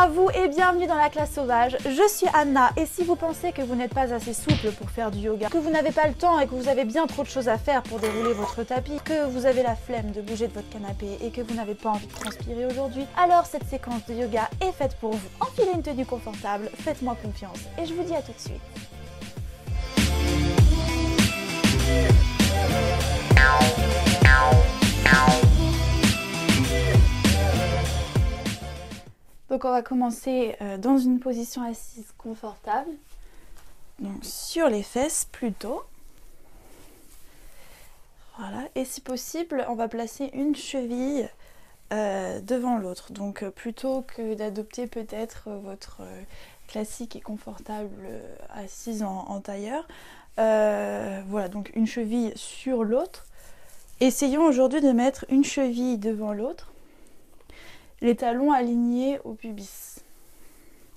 à vous et bienvenue dans la classe sauvage. Je suis Anna et si vous pensez que vous n'êtes pas assez souple pour faire du yoga, que vous n'avez pas le temps et que vous avez bien trop de choses à faire pour dérouler votre tapis, que vous avez la flemme de bouger de votre canapé et que vous n'avez pas envie de transpirer aujourd'hui, alors cette séquence de yoga est faite pour vous. Enfilez une tenue confortable, faites-moi confiance et je vous dis à tout de suite. Donc on va commencer dans une position assise confortable, donc sur les fesses plutôt. Voilà, et si possible, on va placer une cheville devant l'autre. Donc plutôt que d'adopter peut-être votre classique et confortable assise en tailleur, voilà, donc une cheville sur l'autre. Essayons aujourd'hui de mettre une cheville devant l'autre. Les talons alignés au pubis.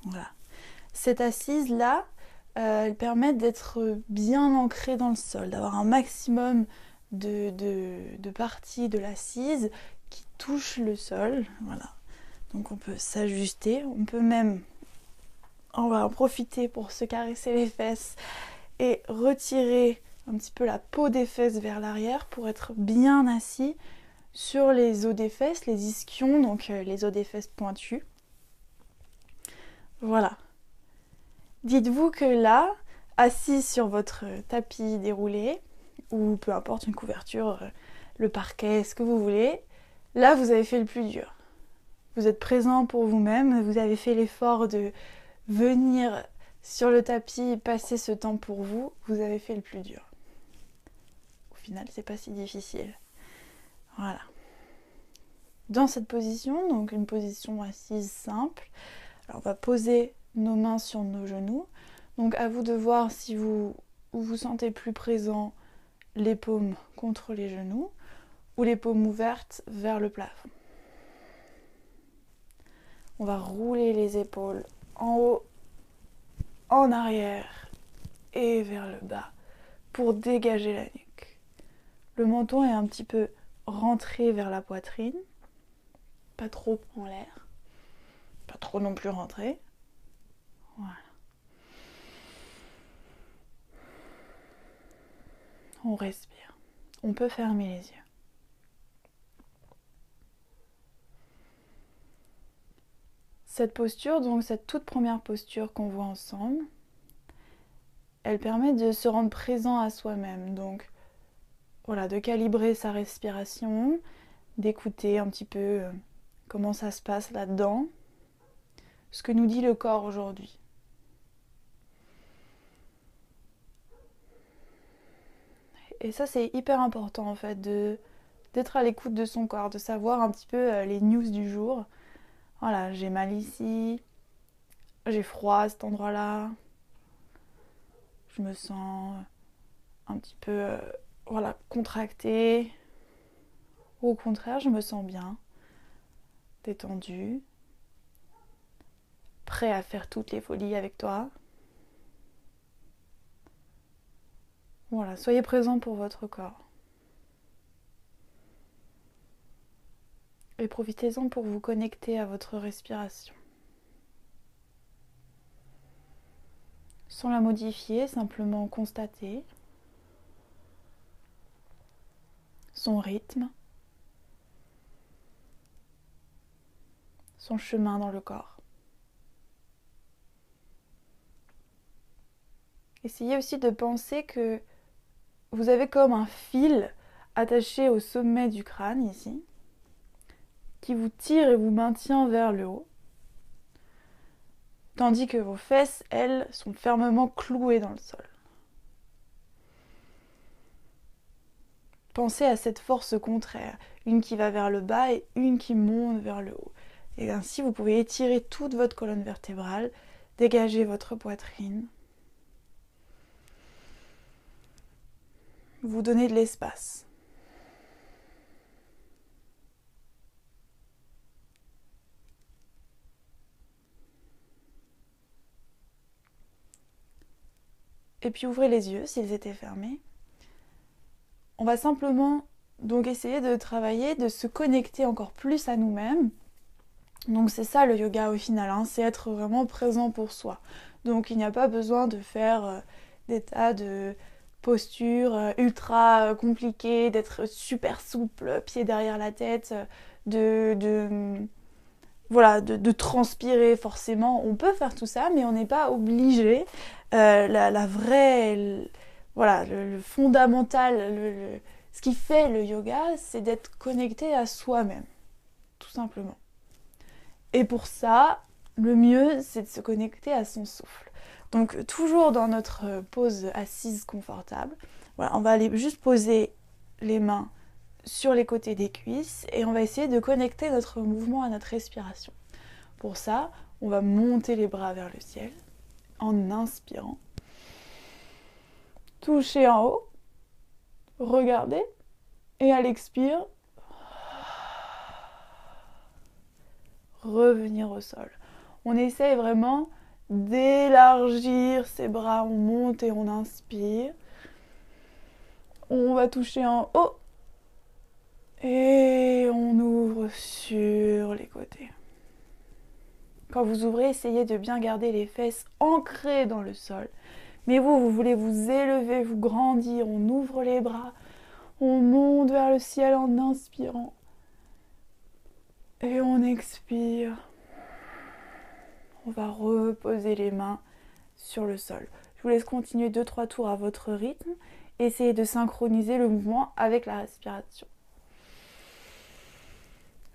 Voilà. Cette assise-là, elle permet d'être bien ancrée dans le sol, d'avoir un maximum de parties de l'assise qui touchent le sol. Voilà. Donc on peut s'ajuster, on peut même, on va en profiter pour se caresser les fesses et retirer un petit peu la peau des fesses vers l'arrière pour être bien assis sur les os des fesses, les ischions, donc les os des fesses pointus. Voilà. Dites-vous que là, assis sur votre tapis déroulé, ou peu importe, une couverture, le parquet, ce que vous voulez, là vous avez fait le plus dur. Vous êtes présent pour vous-même, vous avez fait l'effort de venir sur le tapis, passer ce temps pour vous, vous avez fait le plus dur. Au final, c'est pas si difficile. Voilà. Dans cette position, donc une position assise simple, alors on va poser nos mains sur nos genoux. Donc à vous de voir si vous vous sentez plus présent, les paumes contre les genoux ou les paumes ouvertes vers le plafond. On va rouler les épaules en haut, en arrière et vers le bas pour dégager la nuque. Le menton est un petit peu rentré vers la poitrine, pas trop en l'air, pas trop non plus rentré. Voilà. On respire. On peut fermer les yeux. Cette posture, donc cette toute première posture qu'on voit ensemble, elle permet de se rendre présent à soi-même. Donc voilà, de calibrer sa respiration, d'écouter un petit peu comment ça se passe là-dedans, ce que nous dit le corps aujourd'hui. Et ça, c'est hyper important en fait, d'être à l'écoute de son corps, de savoir un petit peu les news du jour. Voilà, j'ai mal ici, j'ai froid à cet endroit-là, je me sens un petit peu voilà, contractée. Ou au contraire, je me sens bien, détendue, prêt à faire toutes les folies avec toi. Voilà, soyez présent pour votre corps. Et profitez-en pour vous connecter à votre respiration. Sans la modifier, simplement constater son rythme, son chemin dans le corps. Essayez aussi de penser que vous avez comme un fil attaché au sommet du crâne ici, qui vous tire et vous maintient vers le haut, tandis que vos fesses, elles, sont fermement clouées dans le sol. Pensez à cette force contraire, une qui va vers le bas et une qui monte vers le haut. Et ainsi, vous pouvez étirer toute votre colonne vertébrale, dégager votre poitrine, vous donner de l'espace. Et puis ouvrez les yeux s'ils étaient fermés. On va simplement donc essayer de travailler, de se connecter encore plus à nous-mêmes Donc c'est ça le yoga au final, hein, c'est être vraiment présent pour soi. Donc il n'y a pas besoin de faire des tas de postures ultra compliquées, d'être super souple, pied derrière la tête, voilà, de transpirer forcément. On peut faire tout ça, mais on n'est pas obligé. La vraie, voilà, le fondamental, ce qui fait le yoga, c'est d'être connecté à soi-même, tout simplement. Et pour ça, le mieux, c'est de se connecter à son souffle. Donc toujours dans notre pose assise confortable, voilà, on va aller juste poser les mains sur les côtés des cuisses et on va essayer de connecter notre mouvement à notre respiration. Pour ça, on va monter les bras vers le ciel en inspirant. Toucher en haut, regarder et à l'expire, revenir au sol. On essaye vraiment d'élargir ses bras, on monte et on inspire. On va toucher en haut et on ouvre sur les côtés. Quand vous ouvrez, essayez de bien garder les fesses ancrées dans le sol. Mais vous voulez vous élever, vous grandir, on ouvre les bras, on monte vers le ciel en inspirant. Et on expire. On va reposer les mains sur le sol. Je vous laisse continuer 2-3 tours à votre rythme. Essayez de synchroniser le mouvement avec la respiration.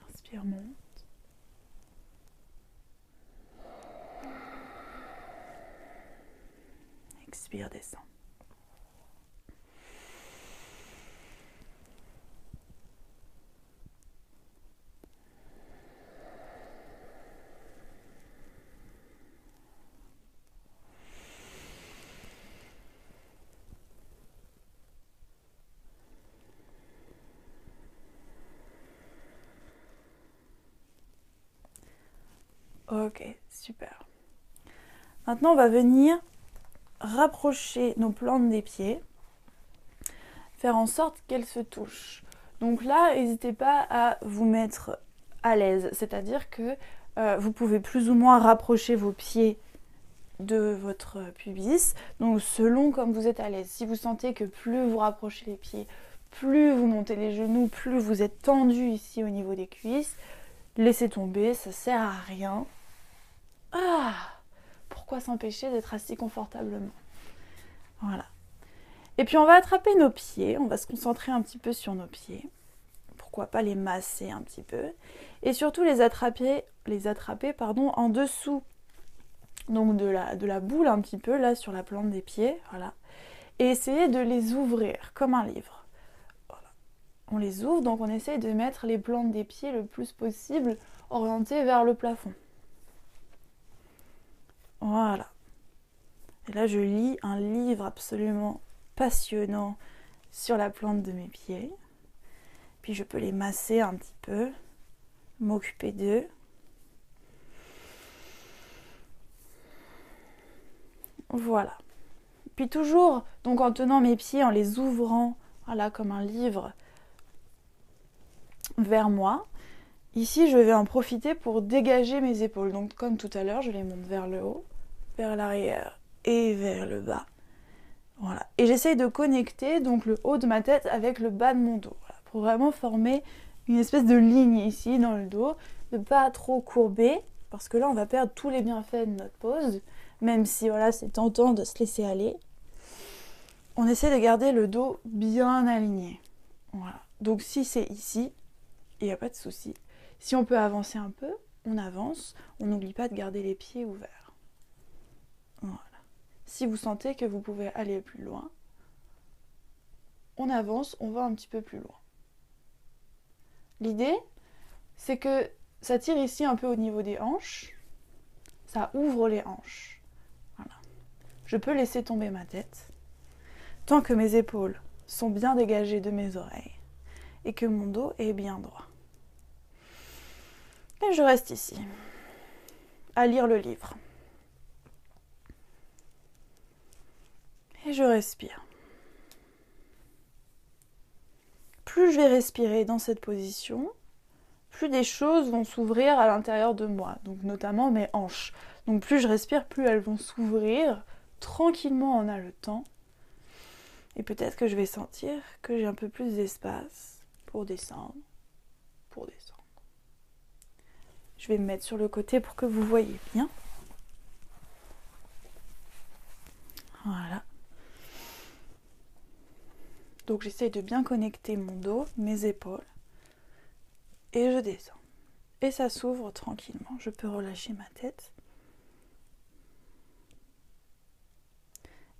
Inspire, monte. Expire, descend. Ok, super. Maintenant, on va venir rapprocher nos plantes des pieds, faire en sorte qu'elles se touchent. Donc là, n'hésitez pas à vous mettre à l'aise, c'est-à-dire que vous pouvez plus ou moins rapprocher vos pieds de votre pubis, donc selon comme vous êtes à l'aise. Si vous sentez que plus vous rapprochez les pieds, plus vous montez les genoux, plus vous êtes tendu ici au niveau des cuisses, laissez tomber, ça sert à rien. Pourquoi s'empêcher d'être assis confortablement? Voilà. Et puis on va attraper nos pieds, on va se concentrer un petit peu sur nos pieds. Pourquoi pas les masser un petit peu. Et surtout les attraper en dessous donc de la boule un petit peu, là sur la plante des pieds. Voilà. Et essayer de les ouvrir comme un livre. Voilà. On les ouvre, donc on essaye de mettre les plantes des pieds le plus possible orientées vers le plafond. Voilà. Et là, je lis un livre absolument passionnant sur la plante de mes pieds. Puis je peux les masser un petit peu, m'occuper d'eux. Voilà. Puis toujours, donc en tenant mes pieds, en les ouvrant, voilà, comme un livre vers moi. Ici, je vais en profiter pour dégager mes épaules. Donc comme tout à l'heure, je les monte vers le haut, vers l'arrière et vers le bas. Voilà. Et j'essaye de connecter donc le haut de ma tête avec le bas de mon dos. Voilà. Pour vraiment former une espèce de ligne ici dans le dos. De ne pas trop courber. Parce que là, on va perdre tous les bienfaits de notre pose. Même si voilà, c'est tentant de se laisser aller. On essaie de garder le dos bien aligné. Voilà. Donc si c'est ici, il n'y a pas de souci. Si on peut avancer un peu, on avance. On n'oublie pas de garder les pieds ouverts. Voilà. Si vous sentez que vous pouvez aller plus loin, on avance, on va un petit peu plus loin. L'idée, c'est que ça tire ici un peu au niveau des hanches. Ça ouvre les hanches. Voilà. Je peux laisser tomber ma tête tant que mes épaules sont bien dégagées de mes oreilles et que mon dos est bien droit. Et je reste ici, à lire le livre. Et je respire. Plus je vais respirer dans cette position, plus des choses vont s'ouvrir à l'intérieur de moi, donc notamment mes hanches. Donc plus je respire, plus elles vont s'ouvrir tranquillement en haletant. Et peut-être que je vais sentir que j'ai un peu plus d'espace pour descendre, pour descendre. Je vais me mettre sur le côté pour que vous voyez bien. Voilà. Donc j'essaye de bien connecter mon dos, mes épaules. Et je descends. Et ça s'ouvre tranquillement. Je peux relâcher ma tête.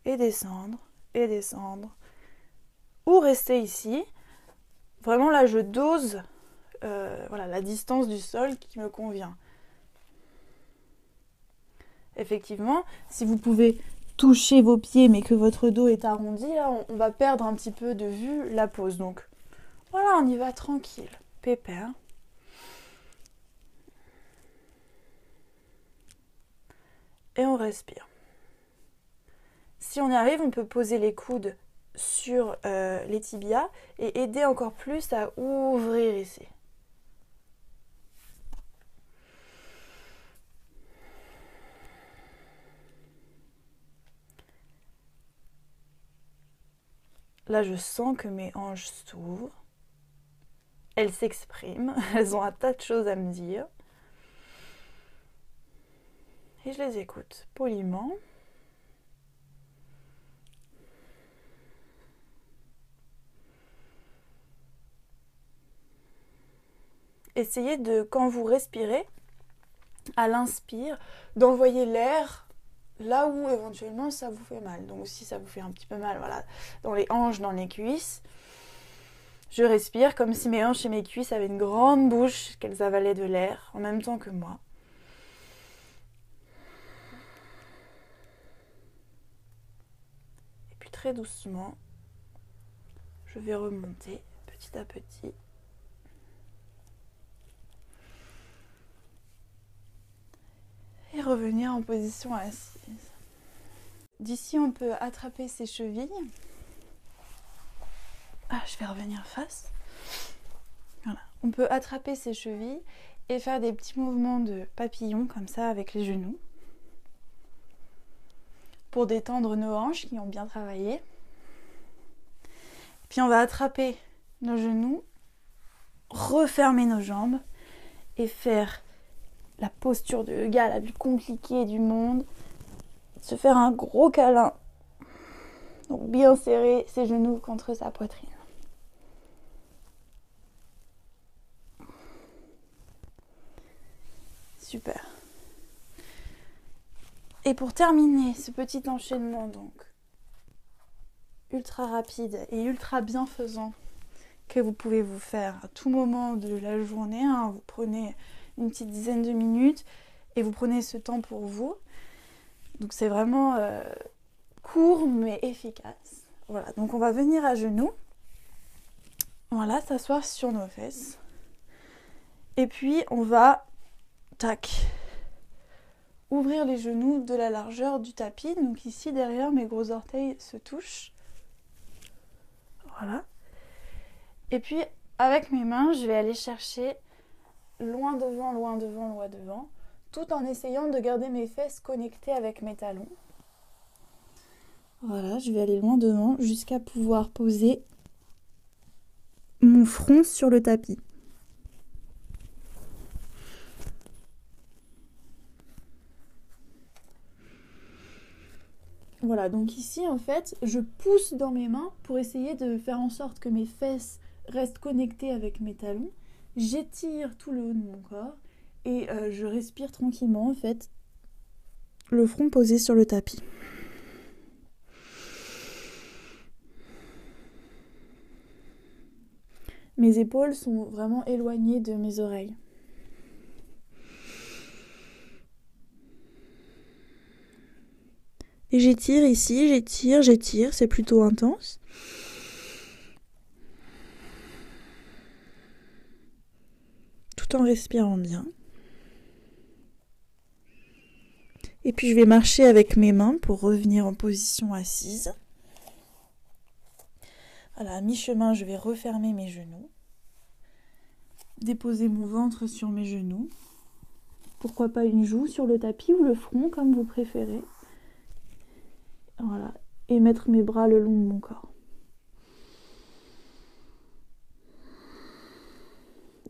Et descendre, et descendre. Ou rester ici. Vraiment là, je dose voilà, la distance du sol qui me convient. Effectivement, si vous pouvez toucher vos pieds mais que votre dos est arrondi, là, on va perdre un petit peu de vue la pose. Donc voilà, on y va tranquille, pépère. Et on respire. Si on y arrive, on peut poser les coudes sur les tibias et aider encore plus à ouvrir ici. Là, je sens que mes hanches s'ouvrent. Elles s'expriment. Elles ont un tas de choses à me dire. Et je les écoute poliment. Essayez de, quand vous respirez, à l'inspire, d'envoyer l'air là où éventuellement ça vous fait mal. Donc si ça vous fait un petit peu mal, voilà, dans les hanches, dans les cuisses, je respire comme si mes hanches et mes cuisses avaient une grande bouche, qu'elles avalaient de l'air en même temps que moi. Et puis très doucement, je vais remonter petit à petit. Et revenir en position assise. D'ici, on peut attraper ses chevilles. Ah, je vais revenir face. Voilà. On peut attraper ses chevilles et faire des petits mouvements de papillon comme ça avec les genoux. Pour détendre nos hanches qui ont bien travaillé. Puis on va attraper nos genoux, refermer nos jambes et faire la posture de yoga la plus compliquée du monde. Se faire un gros câlin. Donc bien serrer ses genoux contre sa poitrine. Super. Et pour terminer ce petit enchaînement donc ultra rapide et ultra bienfaisant que vous pouvez vous faire à tout moment de la journée, hein, vous prenez une petite dizaine de minutes et vous prenez ce temps pour vous. Donc c'est vraiment court mais efficace. Voilà, donc on va venir à genoux. Voilà, s'asseoir sur nos fesses. Et puis on va, tac, ouvrir les genoux de la largeur du tapis. Donc ici derrière mes gros orteils se touchent. Voilà. Et puis avec mes mains, je vais aller chercher loin devant, loin devant, loin devant, tout en essayant de garder mes fesses connectées avec mes talons. Voilà, je vais aller loin devant jusqu'à pouvoir poser mon front sur le tapis. Voilà, donc ici en fait, je pousse dans mes mains pour essayer de faire en sorte que mes fesses restent connectées avec mes talons. J'étire tout le haut de mon corps et je respire tranquillement en fait, le front posé sur le tapis. Mes épaules sont vraiment éloignées de mes oreilles. Et j'étire ici, j'étire, c'est plutôt intense. Tout en respirant bien. Et puis je vais marcher avec mes mains pour revenir en position assise. Voilà, à mi-chemin, je vais refermer mes genoux. déposer mon ventre sur mes genoux. Pourquoi pas une joue sur le tapis ou le front, comme vous préférez. Voilà. Et mettre mes bras le long de mon corps.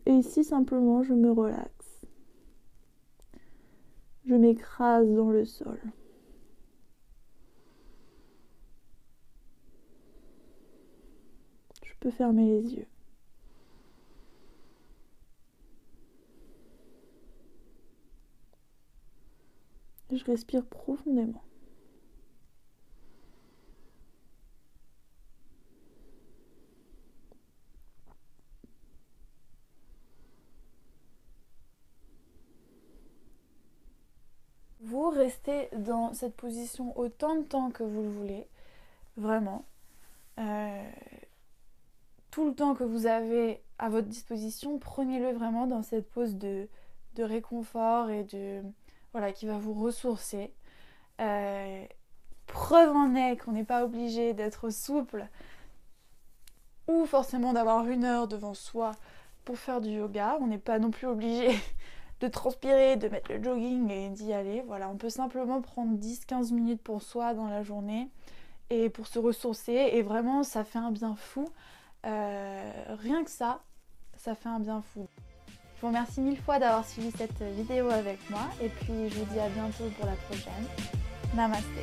Et ici, simplement, je me relaxe. Je m'écrase dans le sol. Je peux fermer les yeux. Je respire profondément. Vous restez dans cette position autant de temps que vous le voulez, vraiment. Tout le temps que vous avez à votre disposition, prenez-le vraiment dans cette pose de réconfort et voilà, qui va vous ressourcer. Preuve en est qu'on n'est pas obligé d'être souple ou forcément d'avoir 1 heure devant soi pour faire du yoga. On n'est pas non plus obligé de transpirer, de mettre le jogging et d'y aller. Voilà, on peut simplement prendre 10-15 minutes pour soi dans la journée et pour se ressourcer. Et vraiment, ça fait un bien fou. Rien que ça fait un bien fou. Je vous remercie 1000 fois d'avoir suivi cette vidéo avec moi et puis je vous dis à bientôt pour la prochaine. Namasté.